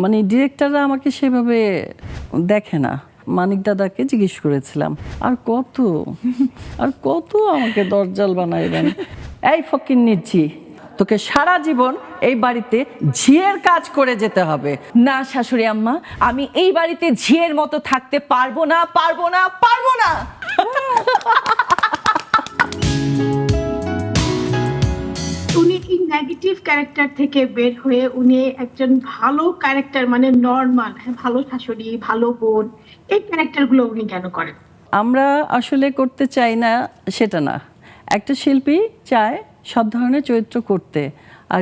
মানে ডিরেক্টররা আমাকে সেভাবে দেখে না। মানিক দাদাকে জিজ্ঞেস করেছিলাম আর কত আমাকে দরজাল বানাইবেন। এই ফকির নিচ্ছি, তোকে সারা জীবন এই বাড়িতে ঝিয়ের কাজ করে যেতে হবে। না শাশুড়ি আম্মা, আমি এই বাড়িতে ঝিয়ের মতো থাকতে পারবো না, পারবো না, পারবো না। উনি এই নেগেটিভ ক্যারেক্টার থেকে বের হয়ে উনি একজন ভালো ক্যারেক্টার, মানে নর্মাল, ভালো শাশুড়ি, ভালো বোন, এই ক্যারেক্টারগুলো উনি কেন করেন? আমরা আসলে করতে চাই না সেটা না, একটা শিল্পী চায় সব ধরনের চরিত্র করতে, আর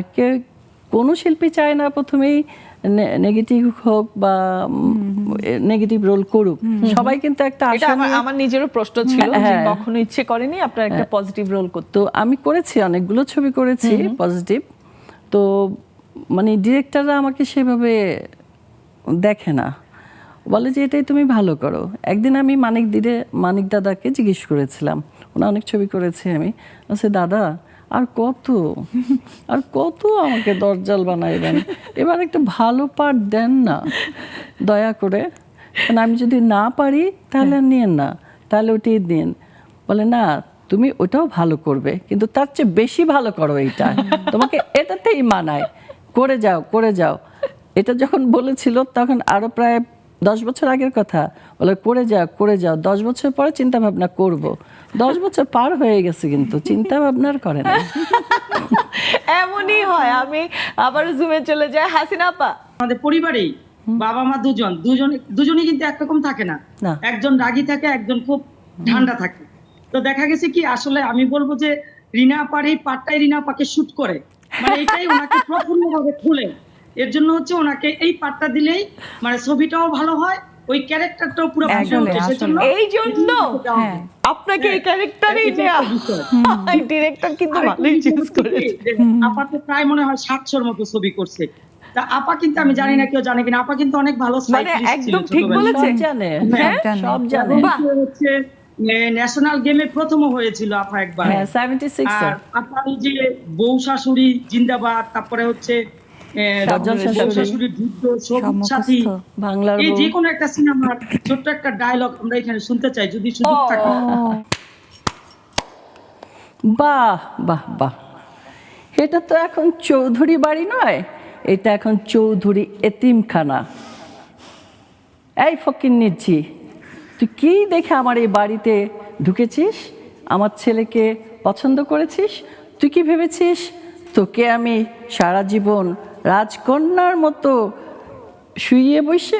কোনো শিল্পী চায় না প্রথমেই নেগেটিভ হোক বা নেগেটিভ রোল করুক। সবাই কিন্তু একটা এটা আশা আমার নিজেরও প্রশ্ন ছিল যে কখনো ইচ্ছে করেনি আপনার একটা পজিটিভ রোল করতে? তো আমি করেছি, অনেকগুলো ছবি করেছি পজিটিভ। তো মানে ডিরেক্টররা আমাকে সেভাবে দেখে না, বলে যে এটাই তুমি ভালো করো। একদিন আমি মানিক দাদাকে জিজ্ঞেস করেছিলাম, ওনা অনেক ছবি করেছি, আমি বলছি দাদা আর কত আমাকে দরজাল বানাইবেন, এবার একটা ভালো পার্ট দেন না দয়া করে, কারণ আমি যদি না পারি তাহলে আর নিয়েন না, তাহলে ওটাই দিন। বলে না তুমি ওটাও ভালো করবে, কিন্তু তার চেয়ে বেশি ভালো করো এইটা, তোমাকে এটাতেই মানায়, করে যাও। এটা যখন বলেছিল তখন আরো প্রায় 10 বছর আগের কথা। বলে করে যাও 10 বছর পরে চিন্তা ভাবনা করব। 10 বছর পার হয়ে গেছে কিন্তু চিন্তা ভাবনা আর করে না। এমনই হয়। আমি আবার জুমে চলে যাই। হাসিনা আপা, আমাদের পরিবারেই বাবা মা দুজনই কিন্তু একরকম থাকে না, একজন রাগী থাকে, একজন খুব ঠান্ডা থাকে। তো দেখা গেছে কি, আসলে আমি বলবো যে রিনা আপার এই পার্টটাই রিনা আপাকে শুট করে, মানে এটাই ওনাকে প্রফুল্লভাবে খুলে। এর জন্য হচ্ছে ওনাকে এই পার্টটা দিলেই মানে ছবিটাও ভালো হয়, ওই ক্যারেক্টারটাও পুরো ফুটে ওঠে। সেজন্য এই জন্য আপনাকে এই ক্যারেক্টারই নেওয়া। ডিরেক্টর কিন্তু ভালোই চুজ করেছে। আপা তো প্রায় মনে হয় 700-র মতো ছবি করছে। তা আপা কিন্তু, আমি জানি না কেউ জানে কিনা, আপা কিন্তু অনেক ভালো সাইকিয়াট্রিস্ট ছিল। একদম ঠিক বলেছেন, সব জানে। হচ্ছে ন্যাশনাল গেমে প্রথমও হয়েছিল আপা একবার। 76 আর আপা এই যে বউ শাশুড়ি জিন্দাবাদ, তারপরে হচ্ছে বউ শাশুড়ির যুদ্ধ, সবুজ সাথী, বাংলার এই যে কোনো একটা সিনেমার ছোট্ট একটা ডায়লগ আমরা এখানে শুনতে চাই যদি সুযোগ থাকে। বাহ বাহ বাহ, এটা তো এখন চৌধুরী বাড়ি নয়, এটা এখন চৌধুরী এতিমখানা। এই ফকির নিচ্ছি, তুই কি দেখে আমার এই বাড়িতে ঢুকেছিস, আমার ছেলেকে পছন্দ করেছিস? তুই কি ভেবেছিস তোকে আমি সারা জীবন রাজকন্যার মতো শুইয়ে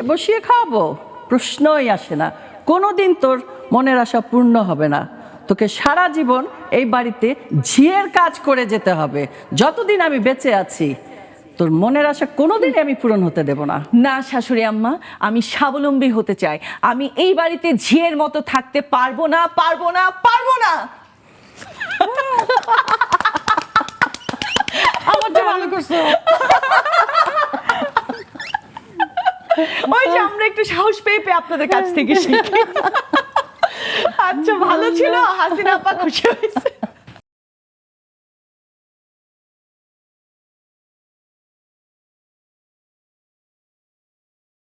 বসিয়ে খাওয়াবো? প্রশ্নই আসে না, কোনোদিন তোর মনের আশা পূর্ণ হবে না। তোকে সারা জীবন এই বাড়িতে ঝিয়ের কাজ করে যেতে হবে যতদিন আমি বেঁচে আছি। তোর মনের আশা কোনোদিন আমি পূরণ হতে দেব না। না শাশুড়ি আম্মা, আমি স্বাবলম্বী হতে চাই। আমি এই বাড়িতে ঝিয়ের মতো থাকতে পারবো না, পারবো না, পারবো না। আমার তো ভালো করছো। ওই যে আমরা একটু সাহস পেয়ে আপনাদের কাছ থেকে শিখি। আচ্ছা, ভালো ছিল। হাসিনা আপা খুশি হয়েছে।